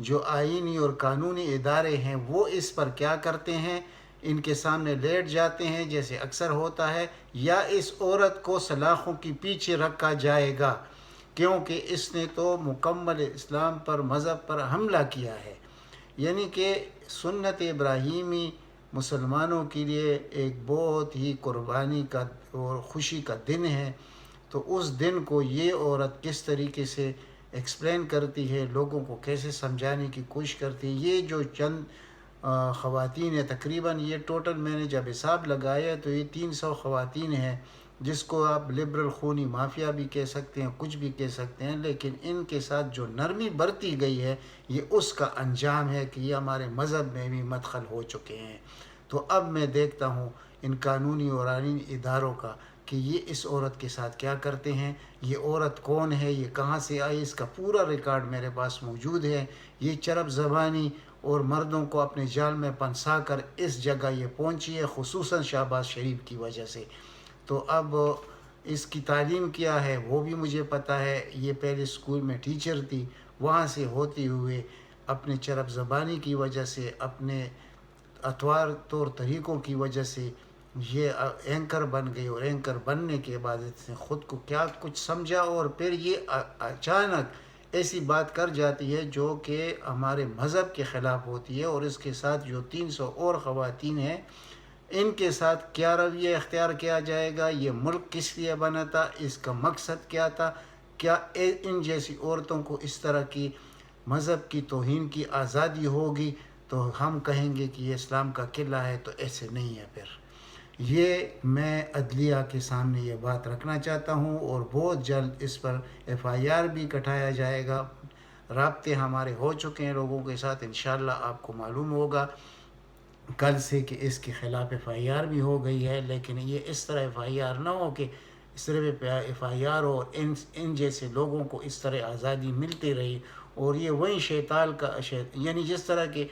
جو آئینی اور قانونی ادارے ہیں وہ اس پر کیا کرتے ہیں، ان کے سامنے لیٹ جاتے ہیں جیسے اکثر ہوتا ہے، یا اس عورت کو سلاخوں کی پیچھے رکھا جائے گا، کیونکہ اس نے تو مکمل اسلام پر، مذہب پر حملہ کیا ہے۔ یعنی کہ سنت ابراہیمی مسلمانوں کے لیے ایک بہت ہی قربانی کا اور خوشی کا دن ہے، تو اس دن کو یہ عورت کس طریقے سے ایکسپلین کرتی ہے، لوگوں کو کیسے سمجھانے کی کوشش کرتی ہے۔ یہ جو چند خواتین ہیں، تقریباً یہ ٹوٹل میں نے جب حساب لگایا تو یہ 300 خواتین ہیں، جس کو آپ لبرل خونی مافیا بھی کہہ سکتے ہیں، کچھ بھی کہہ سکتے ہیں، لیکن ان کے ساتھ جو نرمی برتی گئی ہے یہ اس کا انجام ہے کہ یہ ہمارے مذہب میں بھی مدخل ہو چکے ہیں۔ تو اب میں دیکھتا ہوں ان قانونی اور آئینی اداروں کا کہ یہ اس عورت کے ساتھ کیا کرتے ہیں، یہ عورت کون ہے، یہ کہاں سے آئی، اس کا پورا ریکارڈ میرے پاس موجود ہے۔ یہ چرب زبانی اور مردوں کو اپنے جال میں پھنسا کر اس جگہ یہ پہنچی ہے، خصوصاً شہباز شریف کی وجہ سے۔ تو اب اس کی تعلیم کیا ہے وہ بھی مجھے پتہ ہے، یہ پہلے اسکول میں ٹیچر تھی، وہاں سے ہوتے ہوئے اپنے چرب زبانی کی وجہ سے، اپنے اطوار طور طریقوں کی وجہ سے یہ اینکر بن گئی، اور اینکر بننے کے بعد اس نے خود کو کیا کچھ سمجھا، اور پھر یہ اچانک ایسی بات کر جاتی ہے جو کہ ہمارے مذہب کے خلاف ہوتی ہے، اور اس کے ساتھ جو 300 اور خواتین ہیں ان کے ساتھ کیا رویہ اختیار کیا جائے گا، یہ ملک کس لیے بنا تھا، اس کا مقصد کیا تھا، کیا ان جیسی عورتوں کو اس طرح کی مذہب کی توہین کی آزادی ہوگی تو ہم کہیں گے کہ یہ اسلام کا قلعہ ہے، تو ایسے نہیں ہے۔ پھر یہ میں عدلیہ کے سامنے یہ بات رکھنا چاہتا ہوں، اور بہت جلد اس پر FIR بھی کٹایا جائے گا۔ رابطے ہمارے ہو چکے ہیں لوگوں کے ساتھ، انشاءاللہ آپ کو معلوم ہوگا کل سے کہ اس کے خلاف FIR بھی ہو گئی ہے، لیکن یہ اس طرح FIR نہ ہو کہ صرف FIR اور ان جیسے لوگوں کو اس طرح آزادی ملتی رہی، اور یہ وہی شیطان کا یعنی جس طرح کہ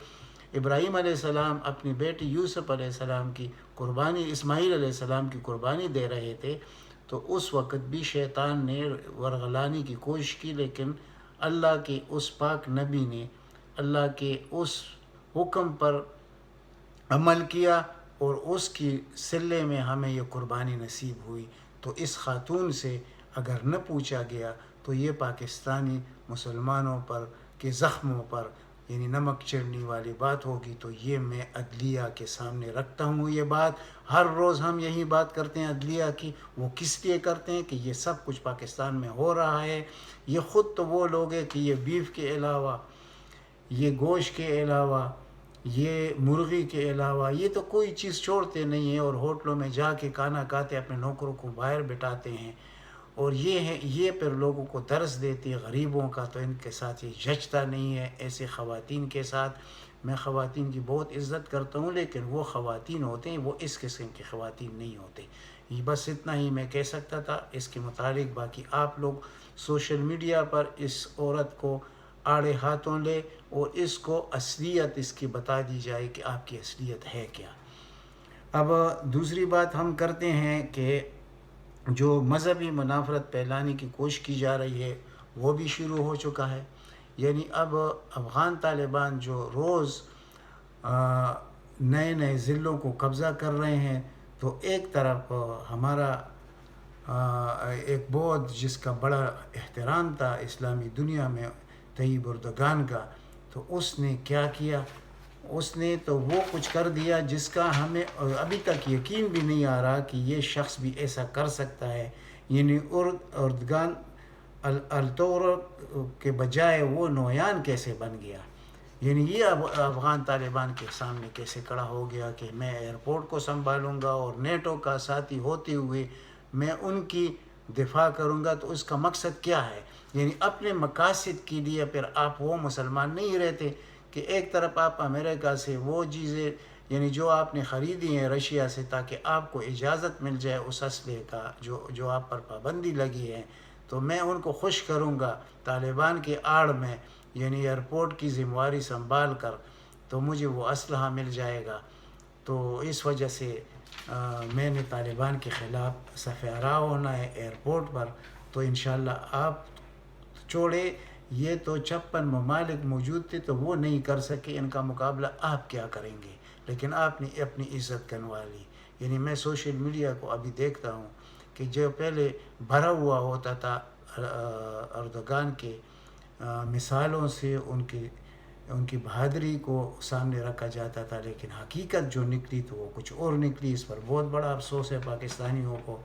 ابراہیم علیہ السلام اپنی بیٹی یوسف علیہ السلام کی قربانی، اسماعیل علیہ السلام کی قربانی دے رہے تھے، تو اس وقت بھی شیطان نے ورغلانے کی کوشش کی، لیکن اللہ کے اس پاک نبی نے اللہ کے اس حکم پر عمل کیا، اور اس کی صلے میں ہمیں یہ قربانی نصیب ہوئی۔ تو اس خاتون سے اگر نہ پوچھا گیا تو یہ پاکستانی مسلمانوں پر کے زخموں پر یعنی نمک چڑھنے والی بات ہوگی۔ تو یہ میں عدلیہ کے سامنے رکھتا ہوں یہ بات۔ ہر روز ہم یہی بات کرتے ہیں عدلیہ کی، وہ کس لیے کرتے ہیں کہ یہ سب کچھ پاکستان میں ہو رہا ہے۔ یہ خود تو وہ لوگ ہیں کہ یہ بیف کے علاوہ، یہ گوشت کے علاوہ، یہ مرغی کے علاوہ یہ تو کوئی چیز چھوڑتے نہیں ہیں، اور ہوٹلوں میں جا کے کھانا کھاتے، اپنے نوکروں کو باہر بٹھاتے ہیں، اور یہ پھر لوگوں کو درس دیتی ہے غریبوں کا۔ تو ان کے ساتھ یہ جچتا نہیں ہے، ایسے خواتین کے ساتھ۔ میں خواتین کی بہت عزت کرتا ہوں، لیکن وہ خواتین ہوتے ہیں، وہ اس قسم کی خواتین نہیں ہوتے۔ یہ بس اتنا ہی میں کہہ سکتا تھا اس کے متعلق۔ باقی آپ لوگ سوشل میڈیا پر اس عورت کو آڑے ہاتھوں لے، اور اس کو اصلیت اس کی بتا دی جائے کہ آپ کی اصلیت ہے کیا۔ اب دوسری بات ہم کرتے ہیں کہ جو مذہبی منافرت پھیلانے کی کوشش کی جا رہی ہے وہ بھی شروع ہو چکا ہے۔ یعنی اب افغان طالبان جو روز نئے نئے ضلعوں کو قبضہ کر رہے ہیں، تو ایک طرف ہمارا ایک بہت جس کا بڑا احترام تھا اسلامی دنیا میں، طیب اردگان کا، تو اس نے کیا کیا، اس نے تو وہ کچھ کر دیا جس کا ہمیں ابھی تک یقین بھی نہیں آ رہا کہ یہ شخص بھی ایسا کر سکتا ہے۔ یعنی اردگان الطور کے بجائے وہ نویان کیسے بن گیا، یعنی یہ اب افغان طالبان کے سامنے کیسے کھڑا ہو گیا کہ میں ایئرپورٹ کو سنبھالوں گا، اور نیٹو کا ساتھی ہوتے ہوئے میں ان کی دفاع کروں گا۔ تو اس کا مقصد کیا ہے؟ یعنی اپنے مقاصد کے لیے پھر آپ وہ مسلمان نہیں رہتے کہ ایک طرف آپ امریکہ سے وہ چیزیں یعنی جو آپ نے خریدی ہیں رشیا سے، تاکہ آپ کو اجازت مل جائے اس اسلحے کا جو آپ پر پابندی لگی ہے، تو میں ان کو خوش کروں گا طالبان کے آڑ میں، یعنی ایئرپورٹ کی ذمہ داری سنبھال کر، تو مجھے وہ اسلحہ مل جائے گا۔ تو اس وجہ سے میں نے طالبان کے خلاف صف آراء ہونا ہے ایئرپورٹ پر۔ تو انشاءاللہ آپ چھوڑے یہ تو 56 ممالک موجود تھے تو وہ نہیں کر سکے، ان کا مقابلہ آپ کیا کریں گے؟ لیکن آپ نے اپنی عزت گنوا لی۔ یعنی میں سوشل میڈیا کو ابھی دیکھتا ہوں کہ جو پہلے بھرا ہوا ہوتا تھا اردوغان کے مثالوں سے، ان کی بہادری کو سامنے رکھا جاتا تھا، لیکن حقیقت جو نکلی تو وہ کچھ اور نکلی۔ اس پر بہت بڑا افسوس ہے پاکستانیوں کو۔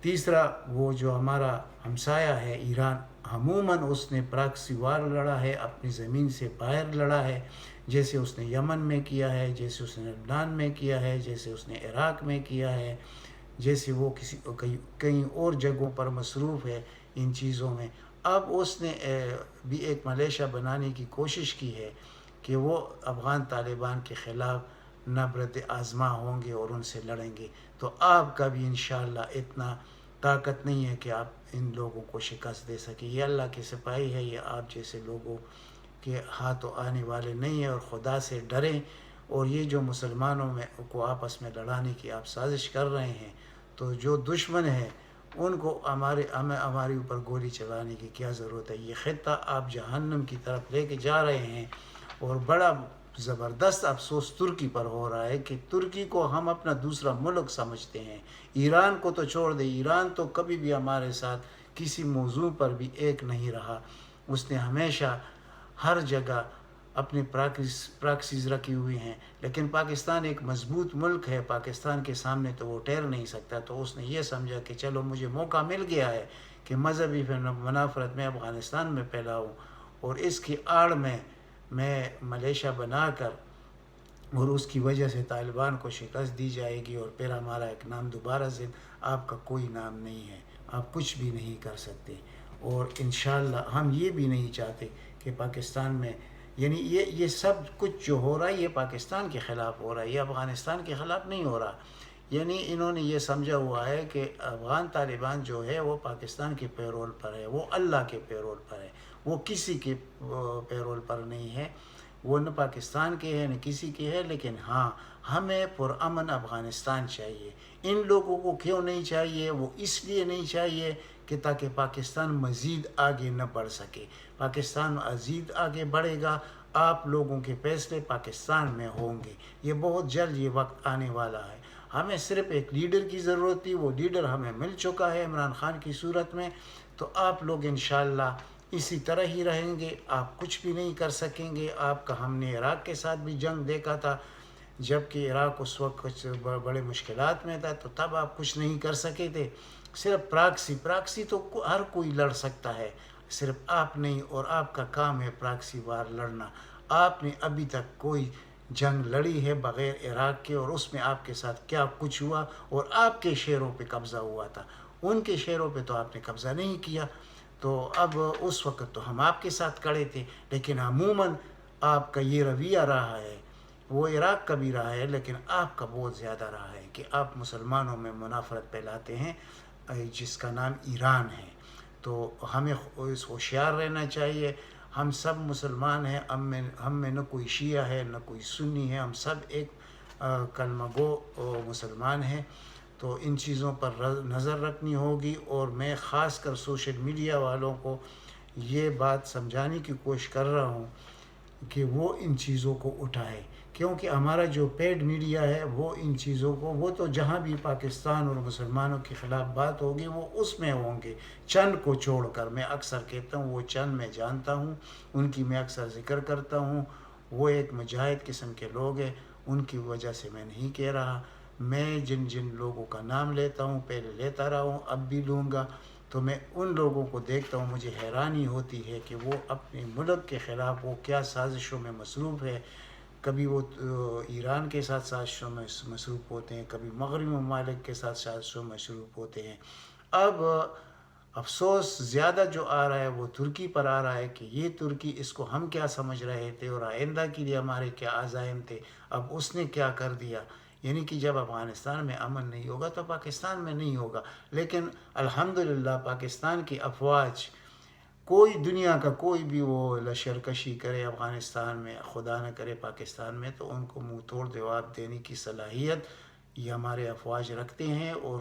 تیسرا، وہ جو ہمارا ہمسایہ ہے ایران، عموماً اس نے پراکسی وار لڑا ہے، اپنی زمین سے باہر لڑا ہے، جیسے اس نے یمن میں کیا ہے، جیسے اس نے لبنان میں کیا ہے، جیسے اس نے عراق میں کیا ہے، جیسے وہ کئی اور جگہوں پر مصروف ہے ان چیزوں میں۔ اب اس نے بھی ایک ملیشیا بنانے کی کوشش کی ہے کہ وہ افغان طالبان کے خلاف نبرد آزما ہوں گے اور ان سے لڑیں گے۔ تو آپ کا بھی انشاءاللہ اتنا طاقت نہیں ہے کہ آپ ان لوگوں کو شکست دے سکیں۔ یہ اللہ کے سپاہی ہے، یہ آپ جیسے لوگوں کے ہاتھوں آنے والے نہیں ہیں، اور خدا سے ڈریں۔ اور یہ جو مسلمانوں میں کو آپس میں لڑانے کی آپ سازش کر رہے ہیں، تو جو دشمن ہیں ان کو ہمارے اوپر گولی چلانے کی کیا ضرورت ہے؟ یہ خطہ آپ جہنم کی طرف لے کے جا رہے ہیں۔ اور بڑا زبردست افسوس ترکی پر ہو رہا ہے کہ ترکی کو ہم اپنا دوسرا ملک سمجھتے ہیں۔ ایران کو تو چھوڑ دیں، ایران تو کبھی بھی ہمارے ساتھ کسی موضوع پر بھی ایک نہیں رہا۔ اس نے ہمیشہ ہر جگہ اپنے پراکسیز رکھی ہوئی ہیں، لیکن پاکستان ایک مضبوط ملک ہے، پاکستان کے سامنے تو وہ ٹھہر نہیں سکتا۔ تو اس نے یہ سمجھا کہ چلو مجھے موقع مل گیا ہے کہ مذہبی منافرت میں افغانستان میں پھیلاؤں، اور اس کی آڑ میں ملیشیا بنا کر، اور اس کی وجہ سے طالبان کو شکست دی جائے گی، اور پھر ہمارا ایک نام دوبارہ سے، آپ کا کوئی نام نہیں ہے، آپ کچھ بھی نہیں کر سکتے۔ اور انشاءاللہ ہم یہ بھی نہیں چاہتے کہ پاکستان میں، یعنی یہ سب کچھ جو ہو رہا ہے یہ پاکستان کے خلاف ہو رہا ہے، یہ افغانستان کے خلاف نہیں ہو رہا۔ یعنی انہوں نے یہ سمجھا ہوا ہے کہ افغان طالبان جو ہے وہ پاکستان کے پیرول پر ہے، وہ اللہ کے پیرول پر ہے، وہ کسی کے پیرول پر نہیں ہے، وہ نہ پاکستان کے ہے نہ کسی کے ہے۔ لیکن ہاں، ہمیں پرامن افغانستان چاہیے۔ ان لوگوں کو کیوں نہیں چاہیے؟ وہ اس لیے نہیں چاہیے کہ تاکہ پاکستان مزید آگے نہ بڑھ سکے۔ پاکستان مزید آگے بڑھے گا، آپ لوگوں کے فیصلے پاکستان میں ہوں گے۔ یہ بہت جلد یہ وقت آنے والا ہے۔ ہمیں صرف ایک لیڈر کی ضرورت تھی، وہ لیڈر ہمیں مل چکا ہے عمران خان کی صورت میں۔ تو آپ لوگ انشاءاللہ اسی طرح ہی رہیں گے، آپ کچھ بھی نہیں کر سکیں گے۔ آپ کا ہم نے عراق کے ساتھ بھی جنگ دیکھا تھا، جبکہ عراق اس وقت کچھ بڑے مشکلات میں تھا، تو تب آپ کچھ نہیں کر سکے تھے۔ صرف پراکسی تو ہر کوئی لڑ سکتا ہے، صرف آپ نہیں، اور آپ کا کام ہے پراکسی وار لڑنا۔ آپ نے ابھی تک کوئی جنگ لڑی ہے بغیر عراق کے، اور اس میں آپ کے ساتھ کیا کچھ ہوا، اور آپ کے شہروں پہ قبضہ ہوا تھا، ان کے شہروں پہ تو آپ نے قبضہ نہیں کیا۔ تو اب اس وقت تو ہم آپ کے ساتھ کھڑے تھے، لیکن عموماً آپ کا یہ رویہ رہا ہے، وہ عراق کا بھی رہا ہے، لیکن آپ کا بہت زیادہ رہا ہے کہ آپ مسلمانوں میں منافرت پھیلاتے ہیں، جس کا نام ایران ہے۔ تو ہمیں ہوشیار رہنا چاہیے۔ ہم سب مسلمان ہیں، ہم میں نہ کوئی شیعہ ہے نہ کوئی سنی ہے، ہم سب ایک کلمہ گو مسلمان ہیں۔ تو ان چیزوں پر نظر رکھنی ہوگی، اور میں خاص کر سوشل میڈیا والوں کو یہ بات سمجھانے کی کوشش کر رہا ہوں کہ وہ ان چیزوں کو اٹھائے، کیونکہ ہمارا جو پیڈ میڈیا ہے وہ ان چیزوں کو، وہ تو جہاں بھی پاکستان اور مسلمانوں کے خلاف بات ہوگی وہ اس میں ہوں گے، چند کو چھوڑ کر۔ میں اکثر کہتا ہوں وہ چند میں جانتا ہوں، ان کی میں اکثر ذکر کرتا ہوں، وہ ایک مجاہد قسم کے لوگ ہیں، ان کی وجہ سے میں نہیں کہہ رہا۔ میں جن لوگوں کا نام لیتا ہوں، پہلے لیتا رہا ہوں، اب بھی لوں گا، تو میں ان لوگوں کو دیکھتا ہوں، مجھے حیرانی ہوتی ہے کہ وہ اپنے ملک کے خلاف وہ کیا سازشوں میں مصروف ہے۔ کبھی وہ ایران کے ساتھ سازشوں میں مصروف ہوتے ہیں، کبھی مغربی ممالک کے ساتھ سازشوں میں مصروف ہوتے ہیں۔ اب افسوس زیادہ جو آ رہا ہے وہ ترکی پر آ رہا ہے کہ یہ ترکی، اس کو ہم کیا سمجھ رہے تھے اور آئندہ کے لیے ہمارے کیا عزائم تھے، اب اس نے کیا کر دیا۔ یعنی کہ جب افغانستان میں امن نہیں ہوگا تو پاکستان میں نہیں ہوگا۔ لیکن الحمدللہ پاکستان کی افواج، کوئی دنیا کا کوئی بھی وہ لشکرکشی کرے افغانستان میں، خدا نہ کرے پاکستان میں، تو ان کو منہ توڑ جواب دینے کی صلاحیت یہ ہمارے افواج رکھتے ہیں، اور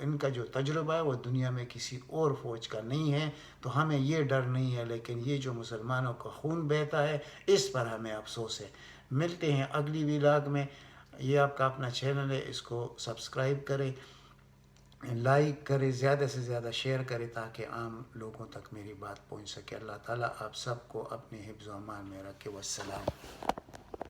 ان کا جو تجربہ ہے وہ دنیا میں کسی اور فوج کا نہیں ہے، تو ہمیں یہ ڈر نہیں ہے، لیکن یہ جو مسلمانوں کا خون بہتا ہے اس پر ہمیں افسوس ہے۔ ملتے ہیں اگلی ولاگ میں۔ یہ آپ کا اپنا چینل ہے، اس کو سبسکرائب کریں، لائک کرے، زیادہ سے زیادہ شیئر کرے تاکہ عام لوگوں تک میری بات پہنچ سکے۔ اللہ تعالیٰ آپ سب کو اپنے حفظ و امان میں رکھے۔ والسلام۔